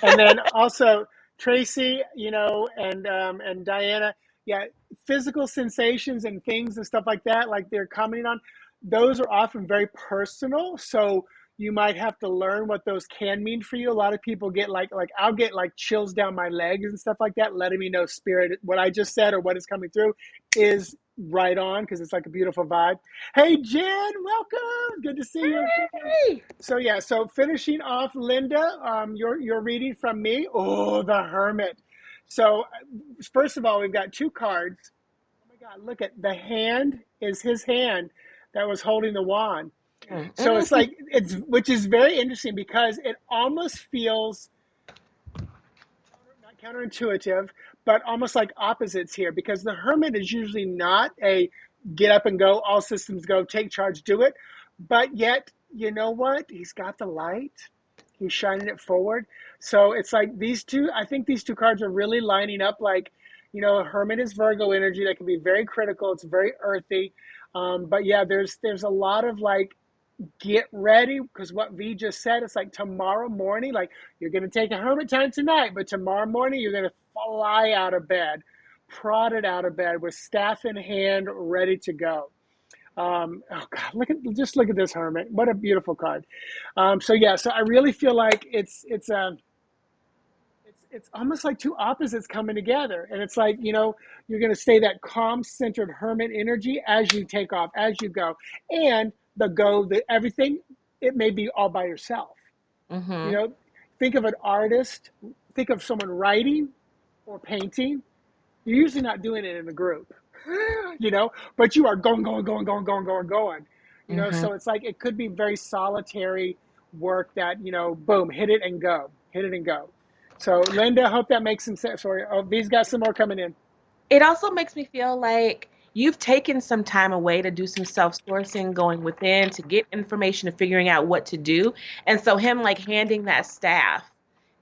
A: And then also Tracy, and Diana, yeah, physical sensations and things and stuff like that, like they're commenting on, those are often very personal. So you might have to learn what those can mean for you. A lot of people get like I'll get like chills down my legs and stuff like that, letting me know Spirit, what I just said or what is coming through is right on, because it's like a beautiful vibe. Hey Jen, welcome. Good to see you.
B: Hey.
A: So yeah, so finishing off, Linda, your reading from me. Oh, the Hermit. So first of all, we've got two cards. Oh my God, look at the hand is his hand that was holding the wand. So it's
B: Mm-mm.
A: like which is very interesting because it almost feels not counterintuitive, but almost like opposites here, because the Hermit is usually not a get up and go, all systems go, take charge, do it. But yet, you know what? He's got the light. He's shining it forward. So it's like these two, I think these two cards are really lining up like, Hermit is Virgo energy that can be very critical. It's very earthy. But yeah, there's a lot of like get ready, because what V just said, it's like tomorrow morning, like you're going to take a hermit time tonight, but tomorrow morning you're going to fly out of bed, prodded out of bed with staff in hand, ready to go. Oh God, look at this hermit. What a beautiful card. So yeah, so I really feel like it's almost like two opposites coming together, and it's like you're going to stay that calm centered hermit energy as you take off, as you go, and the everything, it may be all by yourself. you
B: Mm-hmm.
A: know think of an artist, think of someone writing or painting. You're usually not doing it in a group. but you are going, going, going, going, going, going, going.
B: Hmm.
A: So it's like it could be very solitary work that, boom, hit it and go, hit it and go. So Linda, hope that makes some sense. Sorry, oh, these got some more coming in.
B: It also makes me feel like you've taken some time away to do some self-sourcing, going within to get information and figuring out what to do. And so him like handing that staff,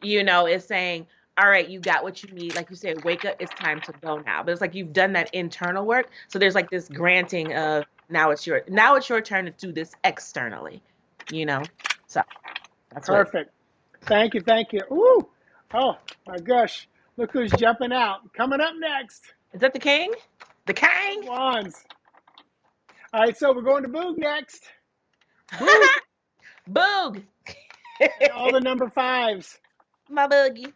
B: is saying, all right, you got what you need. Like you said, wake up, it's time to go now. But it's like you've done that internal work. So there's like this granting of now it's your turn to do this externally, you know? So that's what.
A: Perfect. Thank you, thank you. Ooh, oh my gosh, look who's jumping out. Coming up next,
B: Is that the king? The
A: of
B: king?
A: Wands. All right, so we're going to Boog next. Boog
B: Boog.
A: and all the number fives.
B: My boogie.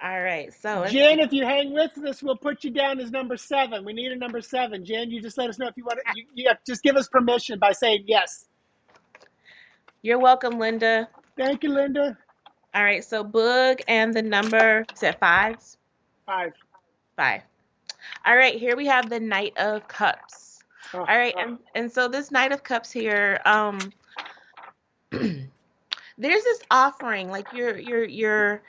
B: All right, so let's see.
A: Jen, if you hang with us, we'll put you down as number 7. We need a number 7. Jen, you just let us know if you want to. You just give us permission by saying yes.
B: You're welcome, Linda.
A: Thank you, Linda.
B: All right, so Boog and the number, you said fives?
A: 5.
B: 5. All right, here we have the Knight of Cups.
A: Oh,
B: All right, and so this Knight of Cups here, there's this offering, like you're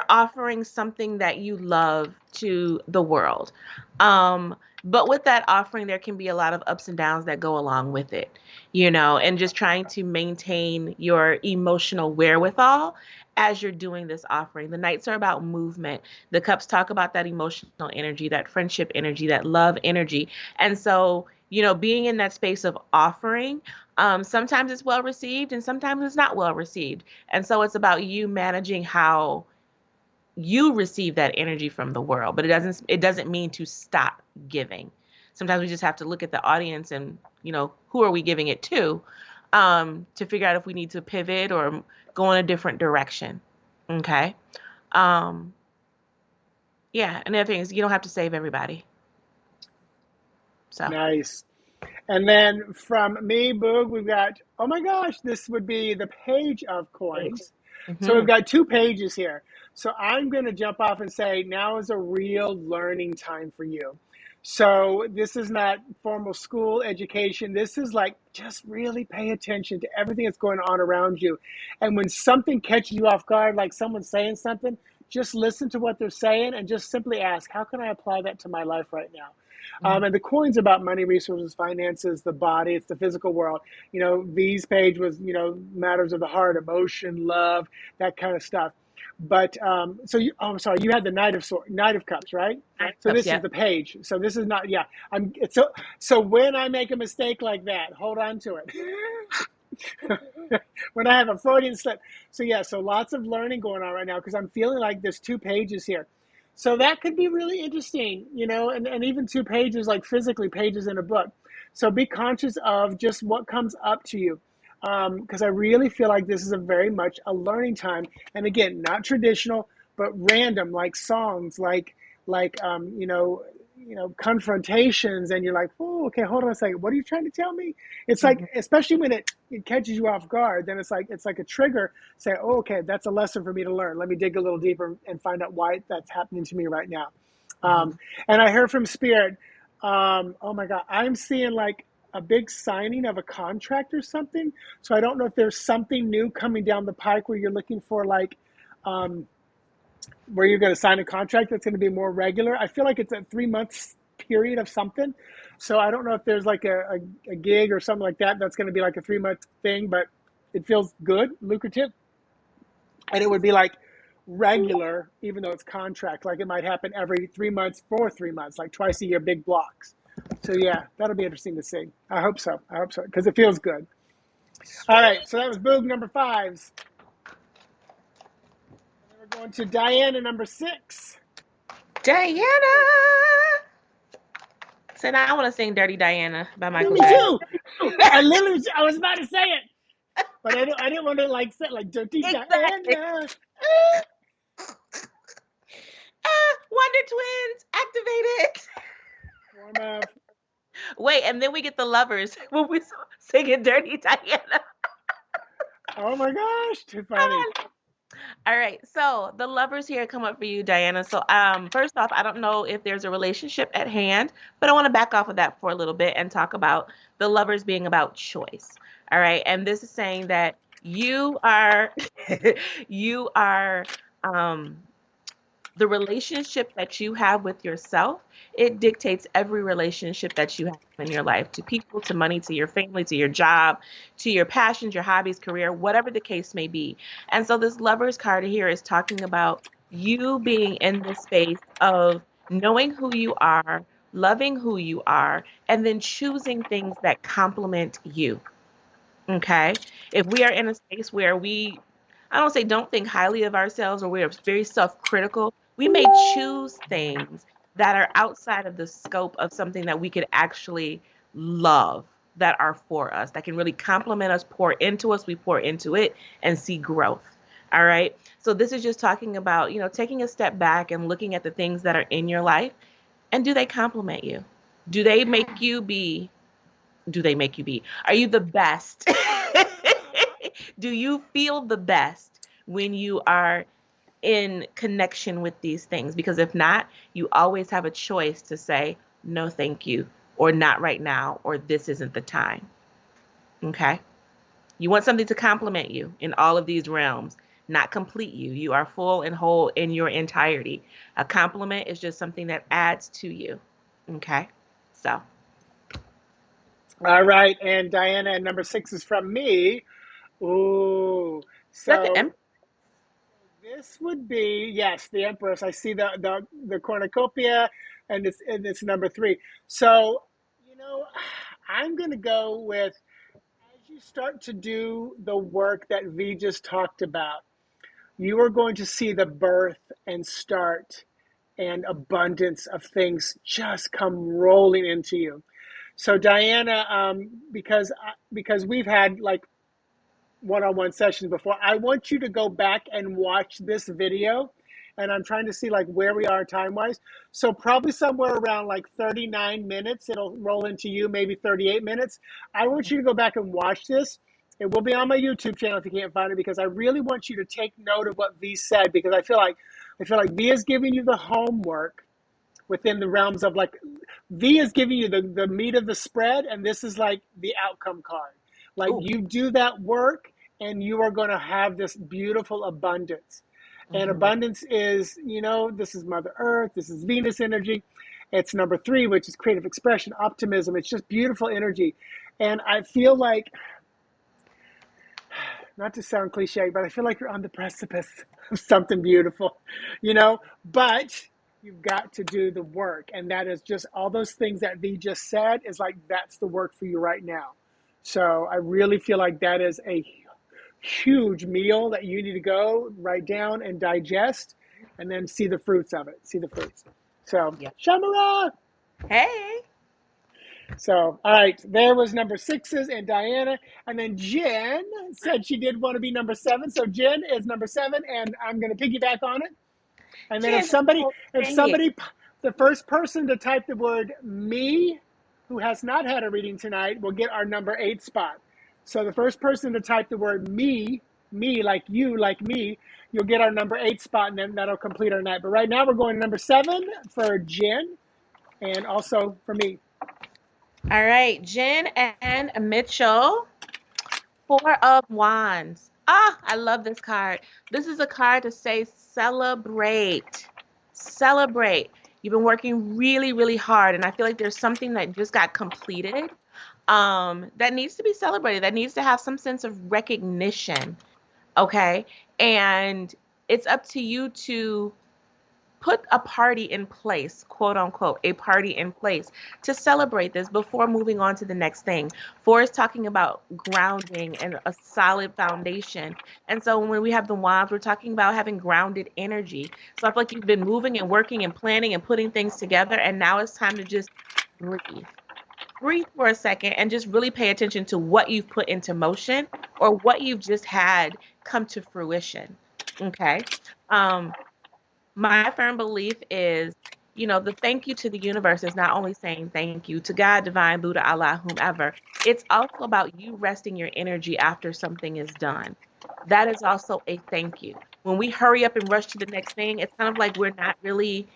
B: offering something that you love to the world. But with that offering, there can be a lot of ups and downs that go along with it, and just trying to maintain your emotional wherewithal as you're doing this offering. The Knights are about movement. The cups talk about that emotional energy, that friendship energy, that love energy. And so, being in that space of offering, sometimes it's well received and sometimes it's not well received. And so it's about you managing how you receive that energy from the world, but it doesn't mean to stop giving. Sometimes we just have to look at the audience and, who are we giving it to figure out if we need to pivot or go in a different direction. Okay. Um, yeah. And the other thing is you don't have to save everybody. So.
A: nice. And then from me, Boog, we've got, oh my gosh, this would be the page of coins. So
B: Mm-hmm.
A: we've got 2 pages here. So I'm going to jump off and say now is a real learning time for you. So this is not formal school education. This is like just really pay attention to everything that's going on around you. And when something catches you off guard, like someone saying something, just listen to what they're saying and just simply ask, how can I apply that to my life right now? And the coin's about money, resources, finances, the body, it's the physical world. V's page was, matters of the heart, emotion, love, that kind of stuff. But I'm sorry, you had the Knight of Cups, right? So
B: Cups,
A: this is
B: yeah.
A: the page. So this is not, yeah. So when I make a mistake like that, hold on to it. When I have a Freudian slip. So yeah, so lots of learning going on right now because I'm feeling like there's 2 pages here. So that could be really interesting, and even 2 pages, like physically pages in a book. So be conscious of just what comes up to you. Because I really feel like this is a very much a learning time. And again, not traditional, but random, like songs, like confrontations, and you're like, oh, okay, hold on a second, what are you trying to tell me? It's like,
B: Mm-hmm.
A: especially when it catches you off guard, then it's like a trigger. Say, oh, okay, that's a lesson for me to learn. Let me dig a little deeper and find out why that's happening to me right now.
B: Mm-hmm.
A: And I heard from Spirit, oh my God, I'm seeing like a big signing of a contract or something. So I don't know if there's something new coming down the pike where you're looking for like um, where you're going to sign a contract that's going to be more regular. I feel like it's a 3 month period of something. So I don't know if there's like a gig or something like that that's going to be like a 3 month thing, but it feels good, lucrative. And it would be like regular, even though it's contract. Like it might happen every 3 months for 3 months, like twice a year, big blocks. So yeah, that'll be interesting to see. I hope so. I hope so because it feels good. All right, so that was Boog number 5s. And then we're going to Diana number 6.
B: Diana. So now I want to sing Dirty Diana by Michael
A: Me
B: Jackson.
A: too. I was about to say it, but I didn't want to like say like Dirty
B: Exactly.
A: Diana.
B: Wonder Twins activated.
A: Warm up.
B: Wait, and then we get the lovers when we singing Dirty Diana.
A: Oh my gosh, too
B: Come
A: funny.
B: on. All right. So the lovers here come up for you, Diana. So first off, I don't know if there's a relationship at hand, but I want to back off of that for a little bit and talk about the lovers being about choice. All right. And this is saying that you are you are um the relationship that you have with yourself, it dictates every relationship that you have in your life, to people, to money, to your family, to your job, to your passions, your hobbies, career, whatever the case may be. And so this lovers card here is talking about you being in this space of knowing who you are, loving who you are, and then choosing things that complement you. Okay. If we are in a space where I don't say don't think highly of ourselves, or we're very self-critical, we may choose things that are outside of the scope of something that we could actually love, that are for us, that can really complement us, pour into us, we pour into it and see growth. All right. So this is just talking about, taking a step back and looking at the things that are in your life, and do they complement you? Do they make you be do they make you be? Are you the best? Do you feel the best when you are in connection with these things? Because if not, you always have a choice to say, no, thank you, or not right now, or this isn't the time. Okay? You want something to complement you in all of these realms, not complete you. You are full and whole in your entirety. A compliment is just something that adds to you. Okay? So,
A: All right, and Diana, and number six is from me. Ooh,
B: that's the
A: so this would be, yes, the Empress. I see the cornucopia, and it's number three. So, you know, I'm gonna go with, as you start to do the work that V just talked about, you are going to see the birth and start and abundance of things just come rolling into you. So Diana, because we've had like one-on-one sessions before, I want you to go back and watch this video, and I'm trying to see like where we are time wise. So probably somewhere around like 39 minutes it'll roll into you, maybe 38 minutes. I want you to go back and watch this. It will be on my YouTube channel if you can't find it, because I really want you to take note of what V said, because I feel like V is giving you the homework within the realms of like, V is giving you the meat of the spread, and this is like the outcome card. Like,
B: ooh.
A: you do that work and you are going to have this beautiful abundance. And
B: Mhm.
A: abundance is, this is Mother Earth, this is Venus energy. It's number three, which is creative expression, optimism. It's just beautiful energy. And I feel like, not to sound cliche, but I feel like you're on the precipice of something beautiful, but you've got to do the work. And that is just all those things that V just said is like, that's the work for you right now. So I really feel like that is a huge meal that you need to go write down and digest, and then see the fruits of it. See the fruits. So,
B: Yep.
A: Shamara!
B: Hey.
A: So, all right, there was number sixes and Diana. And then Jen said she did want to be number seven. So, Jen is number seven, and I'm going to piggyback on it. And then if
B: Jen,
A: somebody,
B: oh,
A: if
B: dang it.
A: somebody, the first person to type the word me, who has not had a reading tonight, will get our number eight spot. So, the first person to type the word me, like you, like me, you'll get our number eight spot, and then that'll complete our night. But right now, we're going to number seven for Jen, and also for me.
B: All right, Jen and Mitchell, Four of Wands. Ah, I love this card. This is a card to say celebrate. Celebrate. You've been working really, really hard, and I feel like there's something that just got completed, that needs to be celebrated, that needs to have some sense of recognition. Okay. And it's up to you to put a party in place, quote unquote, a party in place to celebrate this before moving on to the next thing. Four is talking about grounding and a solid foundation. And so when we have the wands, we're talking about having grounded energy. So I feel like you've been moving and working and planning and putting things together, and now it's time to just breathe. Breathe for a second and just really pay attention to what you've put into motion, or what you've just had come to fruition. Okay. Um, my firm belief is, the thank you to the universe is not only saying thank you to God, divine, Buddha, Allah, whomever. It's also about you resting your energy after something is done. That is also a thank you. when we hurry up and rush to the next thing, it's kind of like we're not really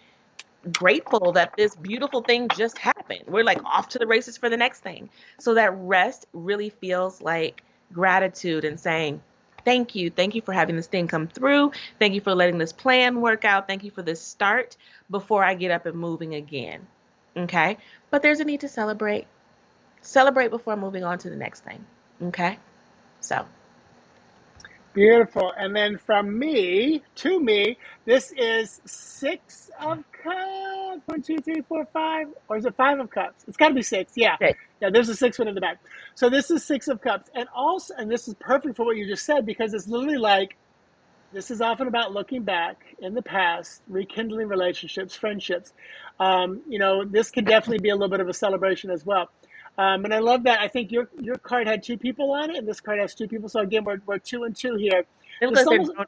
B: grateful that this beautiful thing just happened. We're like off to the races for the next thing. So that rest really feels like gratitude and saying, thank you. Thank you for having this thing come through. Thank you for letting this plan work out. Thank you for this start before I get up and moving again. Okay. But there's a need to celebrate. Celebrate before moving on to the next thing. Okay. So,
A: Beautiful. And then from me to me, this is 6 of cups. 1, 2, 3, 4, 5. Or is it 5 of cups? It's got to be 6. Yeah.
B: okay.
A: Yeah, there's a 6 one in the back. So this is 6 of cups. And also, and this is perfect for what you just said, because it's literally like, this is often about looking back in the past, rekindling relationships, friendships. This can definitely be a little bit of a celebration as well. And I love that. I think your card had 2 people on it, and this card has 2 people. So again, we're 2 and 2 here.
B: It looks
A: This
B: like
A: is
B: they're
A: almost,
B: grown up.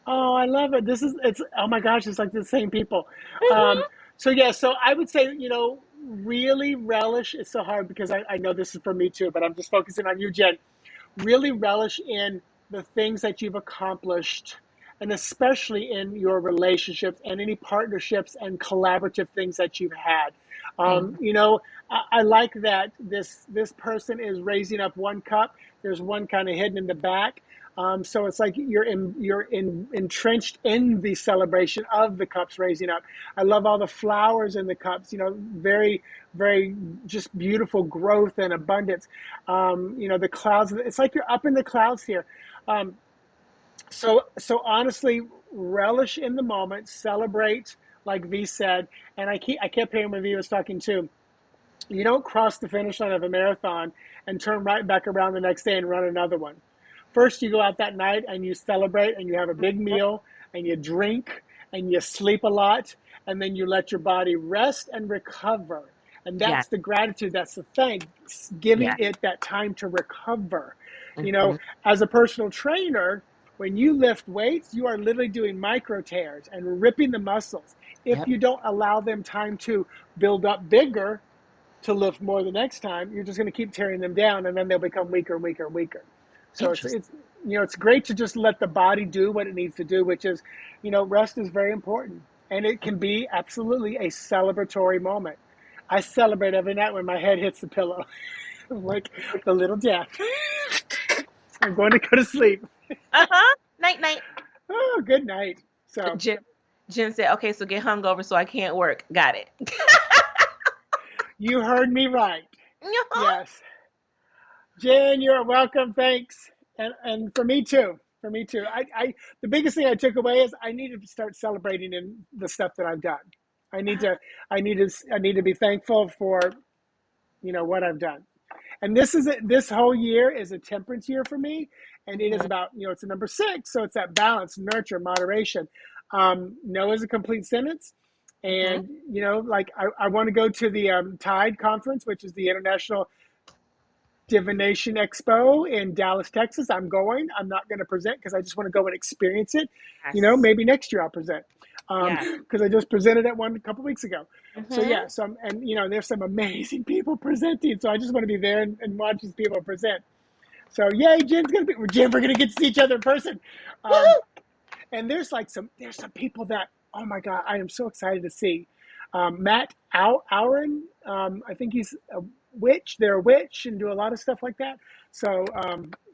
A: oh, I love it. It's, oh my gosh, it's like the same people. Um,
B: Hmm.
A: so yeah, so I would say, really relish. It's so hard because I know this is for me too, but I'm just focusing on you, Jen. Really relish in the things that you've accomplished, and especially in your relationships and any partnerships and collaborative things that you've had.
B: Hmm.
A: I like that this person is raising up 1 cup. There's one kind of hidden in the back. So it's like entrenched in the celebration of the cups raising up. I love all the flowers in the cups. Very, very just beautiful growth and abundance. The clouds. It's like you're up in the clouds here. Um, so honestly, relish in the moment, celebrate, like V said. And I kept hearing when V was talking too. You don't cross the finish line of a marathon and turn right back around the next day and run another one. First, you go out that night and you celebrate and you have a big meal and you drink and you sleep a lot, and then you let your body rest and recover. And
B: Yeah.
A: that's the gratitude. That's the thanks, giving
B: Yeah.
A: it that time to recover. You know,
B: Hmm.
A: as a personal trainer, when you lift weights, you are literally doing micro tears and ripping the muscles. If
B: Yep.
A: you don't allow them time to build up bigger, to lift more the next time, you're just going to keep tearing them down, and then they'll become weaker and weaker and weaker. So
B: Interesting.
A: it's great to just let the body do what it needs to do, which is, rest is very important, and it can be absolutely a celebratory moment. I celebrate every night when my head hits the pillow, like the little death. I'm going to go to sleep.
B: Uh-huh. Night night.
A: Oh, good night. So
B: Jen, Jen said, okay, so get hungover so I can't work. Got it.
A: you heard me right.
B: Uh-huh.
A: Yes. Jen, you're welcome. Thanks. And for me too. For me too. The biggest thing I took away is I need to start celebrating in the stuff that I've done. I need to I need to be thankful for, what I've done. And this whole year is a temperance year for me, and it is
B: Hmm.
A: about, it's a number 6, so it's that balance, nurture, moderation. No is a complete sentence.
B: Hmm.
A: And like I want to go to the Tide conference, which is the International Divination Expo in Dallas, Texas. I'm going. I'm not going to present because I just want to go and experience it.
B: Yes.
A: Maybe next year I'll present,
B: Yeah.
A: because I just presented at one a couple weeks ago. So
B: Hmm.
A: yeah, and there's some amazing people presenting. So I just want to be there and watch these people present. So yay, Jen. We're gonna get to see each other in person. Um,
B: Woohoo!
A: and there's some people that, oh my god, I am so excited to see. Matt Auren, I think he's a witch. They're a witch and do a lot of stuff like that. So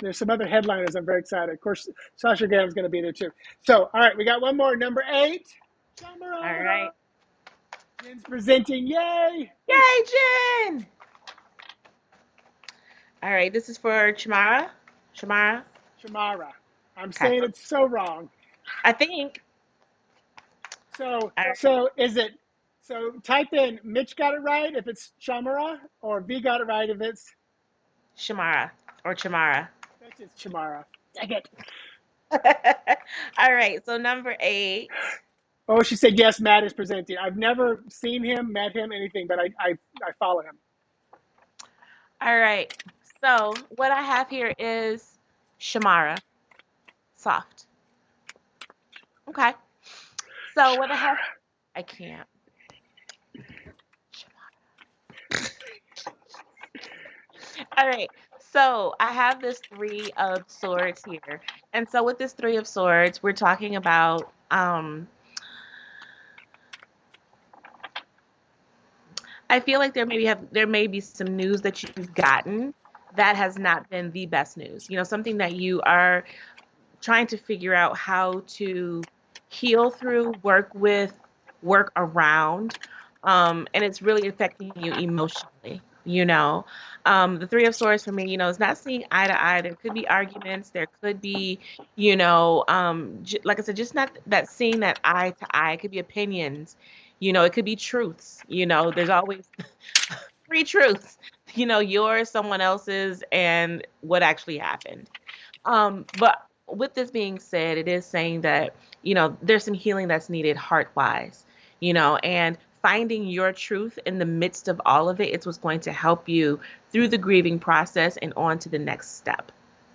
A: there's some other headliners. I'm very excited. Of course, Sasha Graham's going to be there too. So all right, we got one more. Number 8,
B: All
A: Shamara.
B: right.
A: Jen's presenting. Yay!
B: Yay, Jen! All right, this is for Chamara. Shamara.
A: Shamara. I'm
B: Okay.
A: saying it so wrong.
B: I think.
A: So
B: All right.
A: so is it? So type in Mitch got it right if it's Shamara, or V got it right if it's,
B: Shamara or Chamara.
A: that's just Shamara. Dang it.
B: All right, so number 8.
A: Oh, she said yes. Matt is presenting. I've never seen him, met him, anything, but I follow him.
B: All right. So what I have here is Shamara, soft. Okay. So what I have,
A: Shamara.
B: I can't. All right. So I have this 3 of swords here. And so with this Three of Swords, we're talking about I feel like there may be some news that you've gotten that has not been the best news. You know, something that you are trying to figure out how to heal through, work with, work around, and it's really affecting you emotionally. The Three of Swords for me, is not seeing eye to eye. There could be arguments. There could be, like I said, just not that seeing that eye to eye. It could be opinions. It could be truths. There's always three truths. Yours, someone else's, and what actually happened. But with this being said, it is saying that, there's some healing that's needed heart wise, and finding your truth in the midst of all of it. It's what's going to help you through the grieving process and on to the next step.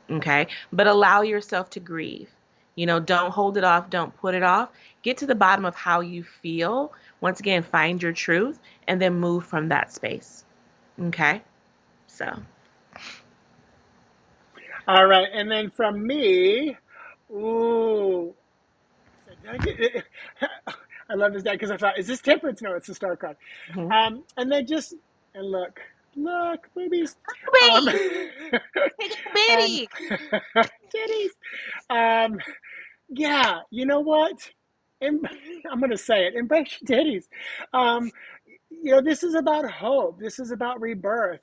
B: Okay. But allow yourself to grieve. Don't hold it off. Don't put it off. Get to the bottom of how you feel. Once again, find your truth and then move from that space. Okay. So.
A: All right, and then from me, ooh, I love this deck because I thought, is this temperance? No, it's the star card.
B: Mhm.
A: And then and look, boobies, um,
B: Wait, take a
A: um,
B: bitty.
A: titties. Um, yeah, you know what? I'm gonna say it. Embrace your titties. Um, this is about hope. This is about rebirth.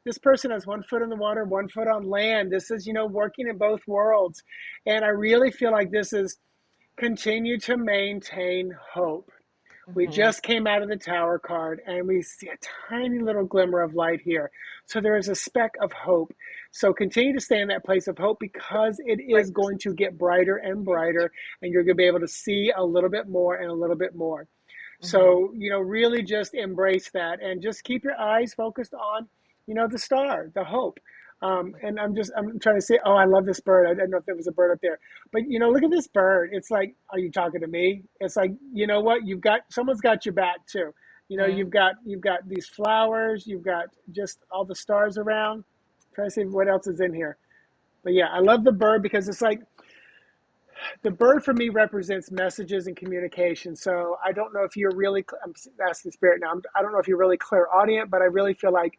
A: This person has 1 foot in the water, 1 foot on land. This is, working in both worlds. And I really feel like this is continue to maintain hope. We
B: Mhm.
A: just came out of the Tower card and we see a tiny little glimmer of light here. So there is a speck of hope. So continue to stay in that place of hope because it is going to get brighter and brighter, and you're going to be able to see a little bit more and a little bit more.
B: Mhm.
A: So, really just embrace that and just keep your eyes focused on, the star, the hope. And I'm trying to say, oh, I love this bird. I didn't know if there was a bird up there, but look at this bird. It's like, are you talking to me? It's like, you know what? Someone's got your back too.
B: Mhm.
A: You've got these flowers. You've got just all the stars around. Try to see what else is in here. But yeah, I love the bird because it's like, the bird for me represents messages and communication. So I don't know if you're really, I'm asking spirit now, I don't know if you're really clairaudient, but I really feel like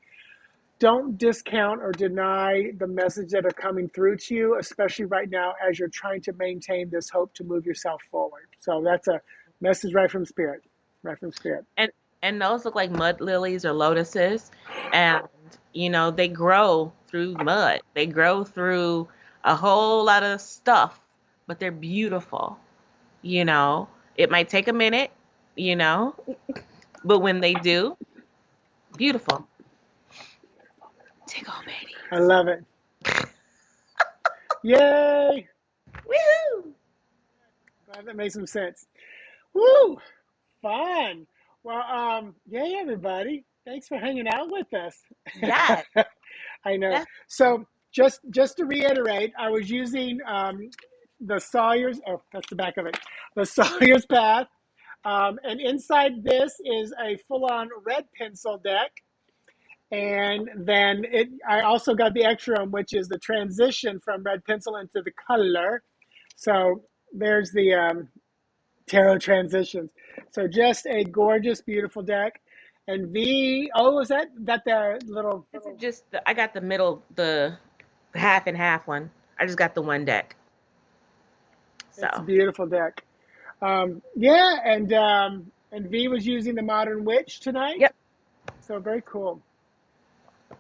A: don't discount or deny the message that are coming through to you, especially right now as you're trying to maintain this hope to move yourself forward. So that's a message right from spirit.
B: And those look like mud lilies or lotuses, and they grow through mud. They grow through a whole lot of stuff, but they're beautiful. It might take a minute, you know, but when they do, beautiful. Tickle
A: I
B: bitties.
A: love it. Yay.
B: Woohoo!
A: Glad that made some sense. Woo! Fun. Well, yay, everybody. Thanks for hanging out with us.
B: Yes.
A: I know.
B: That's
A: So just to reiterate, I was using the Sawyer's. Oh, that's the back of it. The Sawyer's Path, and inside this is a full-on red pencil deck, and then I also got the extra one, which is the transition from red pencil into the color. So there's the tarot transitions. So just a gorgeous, beautiful deck. And V, oh, is that the little?
B: this is just I got the middle, the half and half one. I just got the one deck.
A: It's a
B: So,
A: beautiful deck. Yeah, and V was using the Modern Witch tonight.
B: yep.
A: So very cool.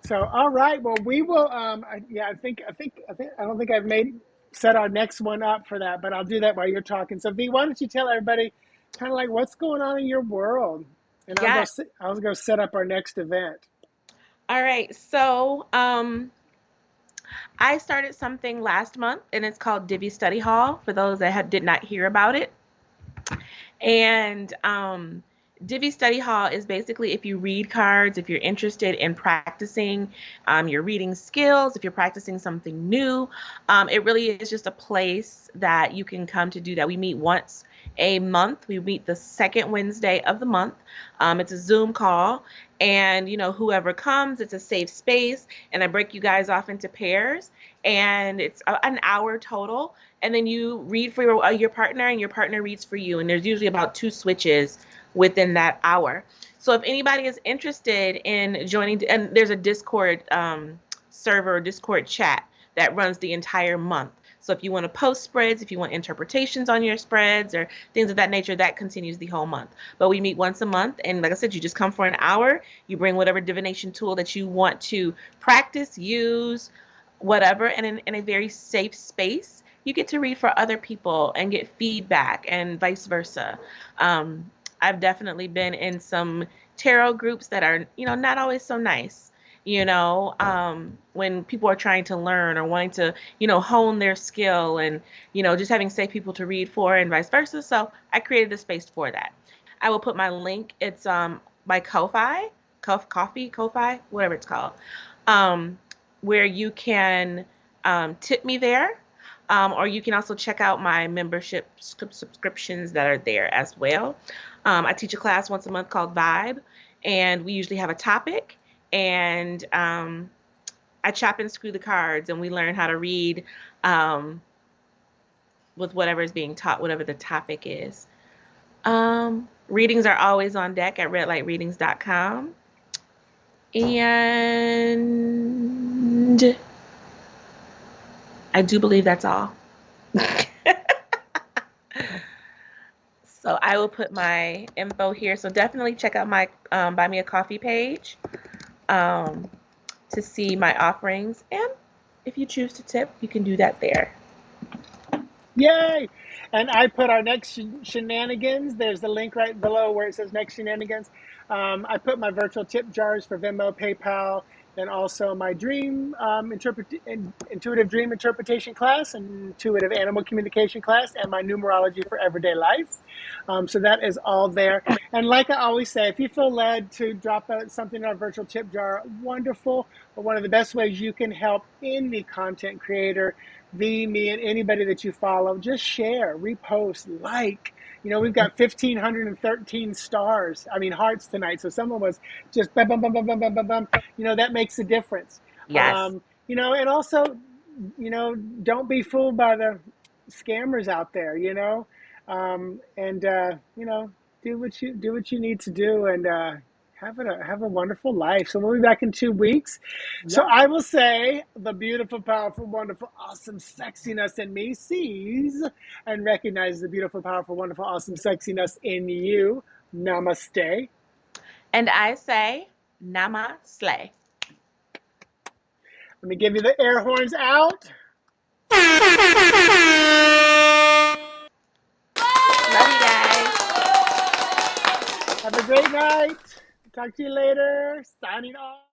A: So all right, well we will. Yeah, I don't think I've made set our next one up for that, but I'll do that while you're talking. So V, why don't you tell everybody kind of like what's going on in your world, and
B: Yeah.
A: I'll go set up our next event.
B: All right. So, I started something last month, and it's called Divi Study Hall. For those that did not hear about it, and Divi Study Hall is basically if you read cards, if you're interested in practicing your reading skills, if you're practicing something new, it really is just a place that you can come to do that. We meet once a month. We meet the second Wednesday of the month. It's a Zoom call, and whoever comes, it's a safe space, and I break you guys off into pairs, and it's an hour total, and then you read for your partner, and your partner reads for you, and there's usually about 2 switches within that hour. So if anybody is interested in joining, and there's a Discord server, Discord chat that runs the entire month. So if you want to post spreads, if you want interpretations on your spreads or things of that nature, that continues the whole month. But we meet once a month, and like I said, you just come for an hour. You bring whatever divination tool that you want to practice, use, whatever, and in a very safe space, you get to read for other people and get feedback and vice versa. I've definitely been in some tarot groups that are, not always so nice. When people are trying to learn or wanting to, hone their skill, and, just having safe people to read for and vice versa. So I created a space for that. I will put my link. It's my Ko-fi, Ko-fi, whatever it's called, where you can tip me there. Or you can also check out my membership subscriptions that are there as well. I teach a class once a month called Vibe, and we usually have a topic, and I chop and screw the cards, and we learn how to read with whatever is being taught, whatever the topic is. Readings are always on deck at redlightreadings.com. And I do believe that's all. So I will put my info here. So definitely check out my Buy Me a Coffee page to see my offerings. And if you choose to tip, you can do that there.
A: Yay! And I put our next Shenanigans. There's the link right below where it says next Shenanigans. I put my virtual tip jars for Venmo, PayPal, and also my dream intuitive dream interpretation class, and intuitive animal communication class, and my numerology for everyday life. So that is all there. And like I always say, if you feel led to drop something in our virtual tip jar, wonderful. But one of the best ways you can help any content creator, me, and anybody that you follow, just share, repost, like. We've got 1,513 stars. Hearts tonight. So someone was just bum, bum, bum, bum, bum, bum, bum, bum. That makes a difference.
B: Yes.
A: And also, don't be fooled by the scammers out there. Do what you need to do, and have a wonderful life. So we'll be back in 2 weeks.
B: Yeah.
A: So I will say, the beautiful, powerful, wonderful, awesome sexiness in me sees and recognizes the beautiful, powerful, wonderful, awesome sexiness in you. Namaste.
B: And I say, Namaste.
A: Let me give you the air horns out.
B: Love you guys.
A: Have a great night. Talk to you later. Signing off.